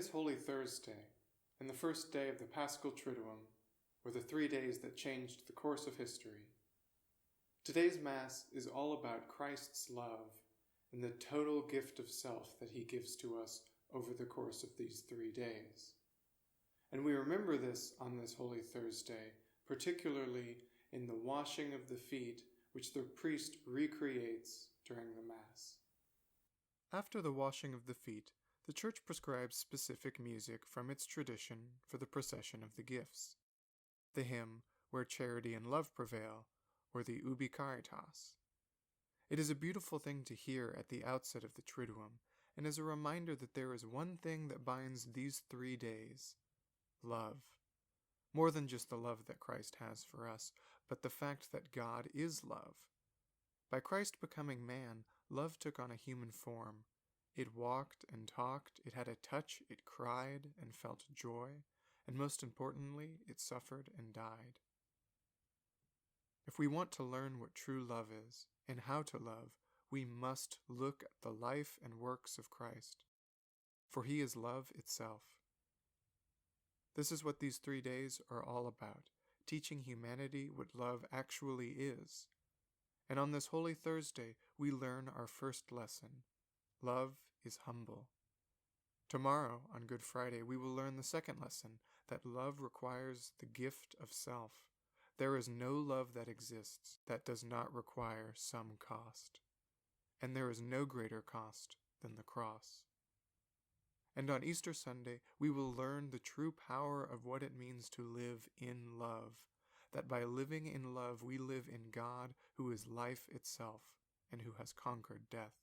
is Holy Thursday, and the first day of the Paschal Triduum, or the 3 days that changed the course of history. Today's Mass is all about Christ's love and the total gift of self that he gives to us over the course of these 3 days. And we remember this on this Holy Thursday, particularly in the washing of the feet, which the priest recreates during the Mass. After the washing of the feet, the Church prescribes specific music from its tradition for the procession of the gifts. The hymn, Where Charity and Love Prevail, or the Ubi Caritas. It is a beautiful thing to hear at the outset of the Triduum, and is a reminder that there is one thing that binds these 3 days: love. More than just the love that Christ has for us, but the fact that God is love. By Christ becoming man, love took on a human form. It walked and talked, it had a touch, it cried and felt joy, and most importantly, it suffered and died. If we want to learn what true love is, and how to love, we must look at the life and works of Christ, for he is love itself. This is what these 3 days are all about, teaching humanity what love actually is. And on this Holy Thursday, we learn our first lesson. Love is humble. Tomorrow, on Good Friday, we will learn the second lesson, that love requires the gift of self. There is no love that exists that does not require some cost. And there is no greater cost than the cross. And on Easter Sunday, we will learn the true power of what it means to live in love, that by living in love we live in God, who is life itself, and who has conquered death.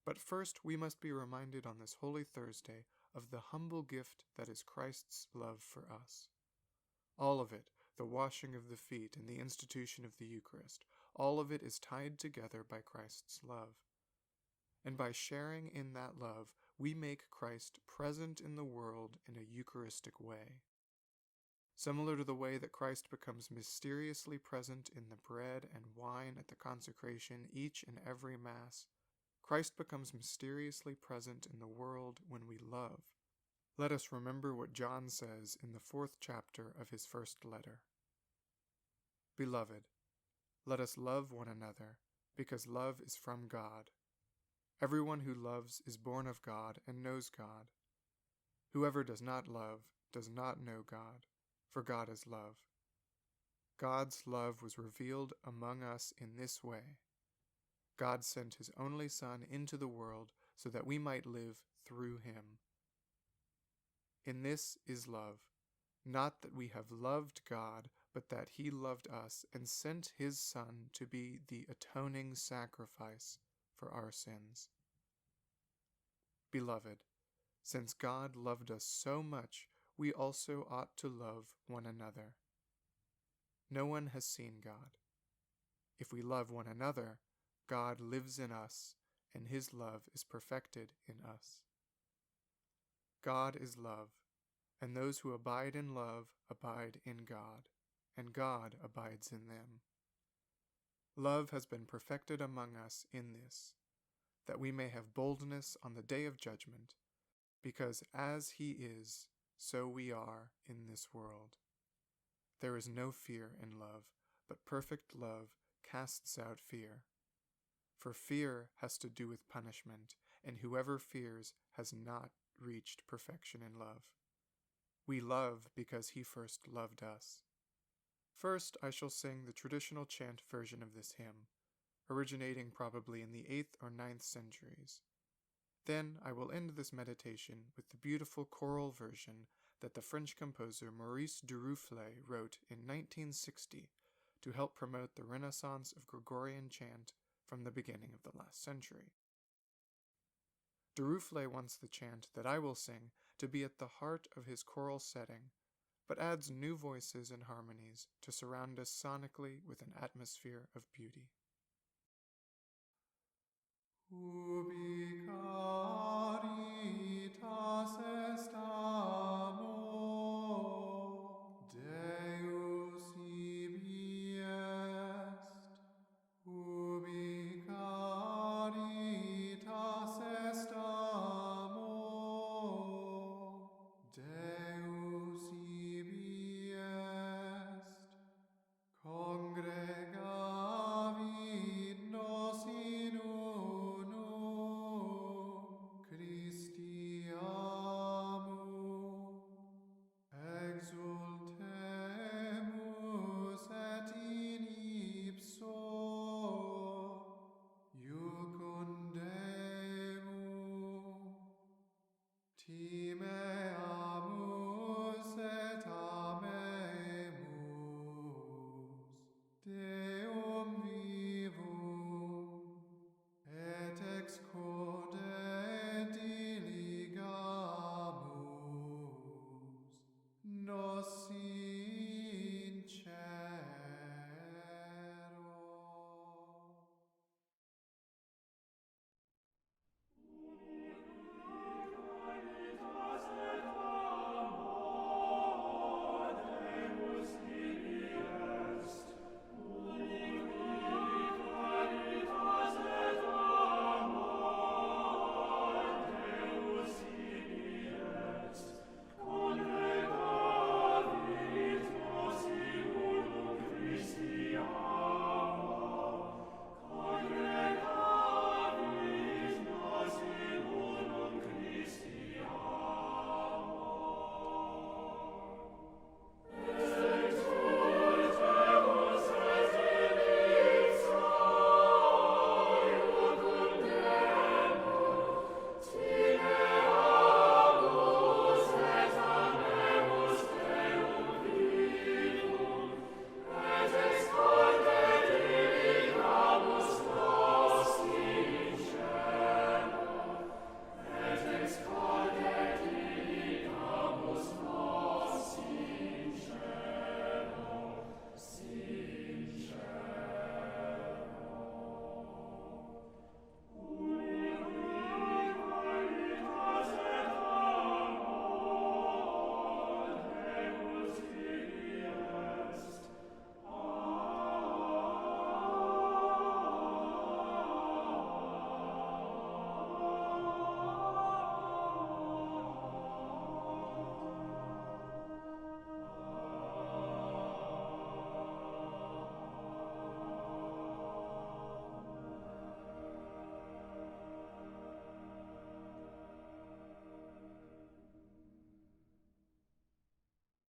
But first we must be reminded on this Holy Thursday of the humble gift that is Christ's love for us. All of it, the washing of the feet and the institution of the Eucharist, all of it is tied together by Christ's love. And by sharing in that love, we make Christ present in the world in a Eucharistic way. Similar to the way that Christ becomes mysteriously present in the bread and wine at the consecration each and every Mass, Christ becomes mysteriously present in the world when we love. Let us remember what John says in the 4th chapter of his first letter. Beloved, let us love one another, because love is from God. Everyone who loves is born of God and knows God. Whoever does not love does not know God, for God is love. God's love was revealed among us in this way. God sent his only Son into the world so that we might live through him. In this is love, not that we have loved God, but that he loved us and sent his Son to be the atoning sacrifice for our sins. Beloved, since God loved us so much, we also ought to love one another. No one has seen God. If we love one another, God lives in us, and his love is perfected in us. God is love, and those who abide in love abide in God, and God abides in them. Love has been perfected among us in this, that we may have boldness on the day of judgment, because as he is, so we are in this world. There is no fear in love, but perfect love casts out fear. For fear has to do with punishment, and whoever fears has not reached perfection in love. We love because he first loved us. First, I shall sing the traditional chant version of this hymn, originating probably in the 8th or 9th centuries. Then I will end this meditation with the beautiful choral version that the French composer Maurice Duruflé wrote in 1960 to help promote the renaissance of Gregorian chant from the beginning of the last century. Duruflé wants the chant that I will sing to be at the heart of his choral setting, but adds new voices and harmonies to surround us sonically with an atmosphere of beauty. Ubi